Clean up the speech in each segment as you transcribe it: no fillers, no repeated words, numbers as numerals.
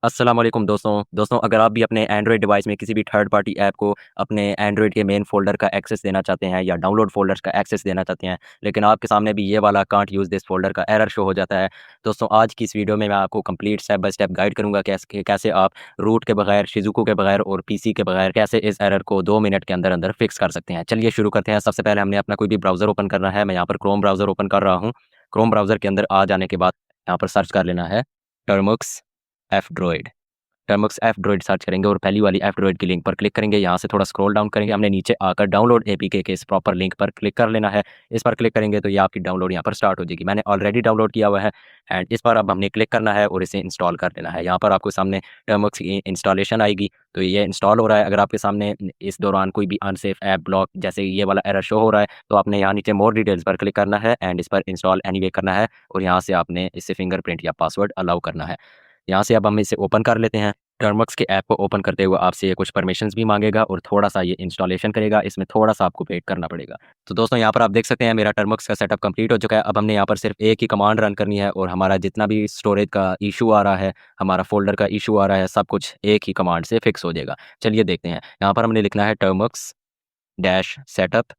अस्सलाम वालेकुम दोस्तों अगर आप भी अपने एंड्रॉयड डिवाइस में किसी भी थर्ड पार्टी ऐप को अपने एंड्रॉयड के मेन फ़ोल्डर का एक्सेस देना चाहते हैं या डाउनलोड फ़ोल्डर्स का एक्सेस देना चाहते हैं, लेकिन आपके सामने भी ये वाला कांट यूज़ दिस फ़ोल्डर का एरर शो हो जाता है। दोस्तों आज की इस वीडियो में मैं आपको complete step by step guide करूँगा कैसे आप रूट के बगैर, शिज़ुको के बगैर और पीसी के बगैर कैसे इस एरर को 2 मिनट के अंदर-अंदर फिक्स कर सकते हैं। चलिए शुरू करते हैं। सबसे पहले हमने अपना कोई भी ब्राउज़र ओपन करना है। मैं यहाँ पर क्रोम ब्राउज़र ओपन कर रहा हूँ। क्रोम ब्राउज़र के अंदर आ जाने के बाद यहाँ पर सर्च कर लेना है Termux F droid. Termux app droid search करेंगे और पहली वाली ऐप ड्रॉइड की लिंक पर क्लिक करेंगे। यहाँ से थोड़ा स्क्रॉल डाउन करेंगे, हमने नीचे आकर डाउनलोड एपीके के इस प्रॉपर लिंक पर क्लिक कर लेना है। इस पर क्लिक करेंगे तो ये आपकी डाउनलोड यहाँ पर स्टार्ट हो जाएगी। मैंने ऑलरेडी डाउनलोड किया हुआ है एंड इस पर अब हमने क्लिक करना है और इसे इंस्टॉल कर लेना है। यहाँ पर आपको सामने टर्मक्स की इंस्टॉलेशन आएगी, तो ये इंस्टॉल हो रहा है। अगर आपके सामने इस दौरान कोई भी अनसेफ ऐप ब्लॉक जैसे ये वाला एरर शो हो रहा है, तो आपने यहाँ नीचे मोर डिटेल्स पर क्लिक करना है एंड इस पर इंस्टॉल एनीवे करना है और यहाँ से आपने इसे फिंगरप्रिंट या पासवर्ड अलाउ करना है। यहाँ से अब हम इसे ओपन कर लेते हैं। टर्मक्स के ऐप को ओपन करते हुए आपसे ये कुछ परमिशंस भी मांगेगा और थोड़ा-सा ये इंस्टॉलेशन करेगा, इसमें थोड़ा-सा आपको वेट करना पड़ेगा। तो दोस्तों यहाँ पर आप देख सकते हैं मेरा टर्मक्स का सेटअप कंप्लीट हो चुका है। अब हमने यहाँ पर सिर्फ एक ही कमांड रन करनी है और हमारा जितना भी स्टोरेज का इश्यू आ रहा है, हमारा फ़ोल्डर का इश्यू आ रहा है, सब कुछ एक ही कमांड से फिक्स हो जाएगा। चलिए देखते हैं। यहाँ पर हमने लिखना है Termux dash setup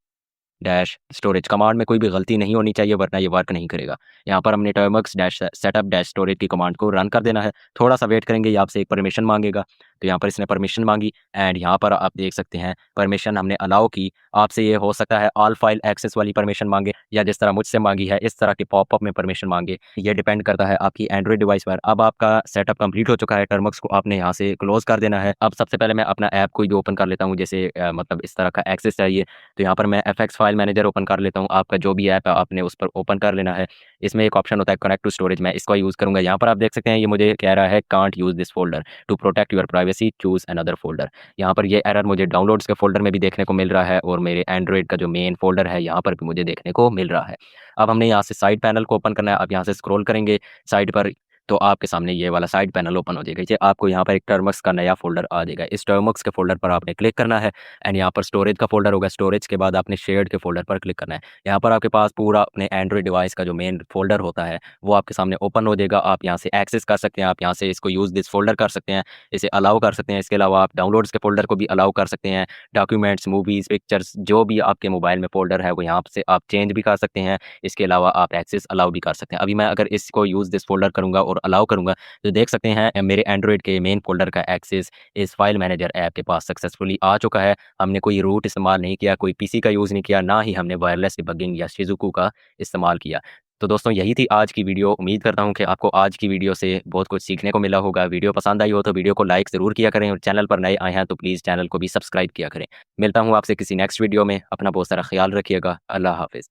dash storage. Command में कोई भी गलती नहीं होनी चाहिए वरना ये वर्क नहीं करेगा। यहाँ पर हमने Termux dash setup dash storage की कमांड को रन कर देना है। थोड़ा-सा वेट करेंगे, ये आपसे एक परमिशन माँगेगा। तो यहाँ पर इसने परमिशन माँगी एंड यहाँ पर आप देख सकते हैं परमिशन हमने अलाउ की। आपसे ये हो सकता है ऑल फाइल एक्सेस वाली परमिशन माँगे या जिस तरह मुझसे माँगी है इस तरह के पॉपअप में परमिशन माँगे। ये डिपेंड करता है आपकी एंड्रॉइड डिवाइस पर। अब आपका सेटअप कंप्लीट हो चुका है, टर्मक्स को आपने यहाँ से क्लोज़ कर देना है। अब सबसे पहले मैं अपना ऐप कोई भी ओपन कर लेता हूँ, जैसे मतलब इस तरह का एक्सेस चाहिए। तो यहाँ पर मैं एफएक्स फाइल मैनेजर ओपन कर लेता हूँ। आपका जो भी ऐप है आपने उस पर ओपन कर लेना है। इसमें एक ऑप्शन होता है कनेक्ट टू स्टोरेज, मैं इसका यूज़ करूँगा। यहाँ पर आप देख सकते हैं ये मुझे कह रहा है can't use this folder to protect your privacy, choose another folder. यहाँ पर ये एरर मुझे डाउनलोड्स के फ़ोल्डर में भी देखने को मिल रहा है और मेरे एंड्रॉइड का जो मेन फ़ोल्डर है यहाँ पर भी मुझे देखने को मिल रहा है। अब हमने यहाँ से साइड पैनल को ओपन करना है। अब यहाँ से स्क्रॉल करेंगे साइड पर, तो आपके सामने ये वाला साइड पैनल ओपन हो जाएगा। ये आपको यहाँ पर एक टर्मक्स का नया फ़ोल्डर आ जाएगा। इस टर्मक्स के फ़ोल्डर पर आपने क्लिक करना है एंड यहाँ पर स्टोरेज का फ़ोल्डर होगा। स्टोरेज के बाद आपने शेयर्ड के फ़ोल्डर पर क्लिक करना है। यहाँ पर आपके पास पूरा अपने एंड्रॉइड डिवाइस का जो मेन फ़ोल्डर होता है, वो आपके सामने ओपन हो जाएगा। आप यहाँ से एक्सेस कर सकते हैं, आप यहाँ से इसको यूज़ दिस फ़ोल्डर कर सकते हैं, इसे अलाउ कर सकते हैं। इसके अलावा आप डाउनलोड्स के फ़ोल्डर को भी अलाउ कर सकते हैं। डॉक्यूमेंट्स, मूवीज़, पिक्चर्स जो भी आपके मोबाइल में फ़ोल्डर है, वो यहाँ से आप चेंज भी कर सकते हैं। इसके अलावा आप एक्सेस अलाउ भी कर सकते हैं। अभी मैं अगर इसको यूज़ दिस फ़ोल्डर करूँगा और अलाउ करूँगा, तो देख सकते हैं मेरे एंड्रॉइड के मेन फ़ोल्डर का एक्सेस इस फाइल मैनेजर ऐप के पास सक्सेसफुली आ चुका है। हमने कोई रूट इस्तेमाल नहीं किया, कोई पीसी का यूज़ नहीं किया, ना ही हमने वायरलेस डिबगिंग या शिज़ुकू का इस्तेमाल किया। तो दोस्तों यही थी आज की वीडियो। उम्मीद करता हूँ कि आपको आज की वीडियो से बहुत कुछ सीखने को मिला होगा। वीडियो पसंद आई हो तो वीडियो को लाइक ज़रूर किया करें और चैनल पर नए आए हैं तो प्लीज़ चैनल को भी सब्सक्राइब किया करें। मिलता हूँ आपसे किसी नेक्स्ट वीडियो में। अपना बहुत सारा ख़्याल रखिएगा। अल्लाह हाफ़िज़।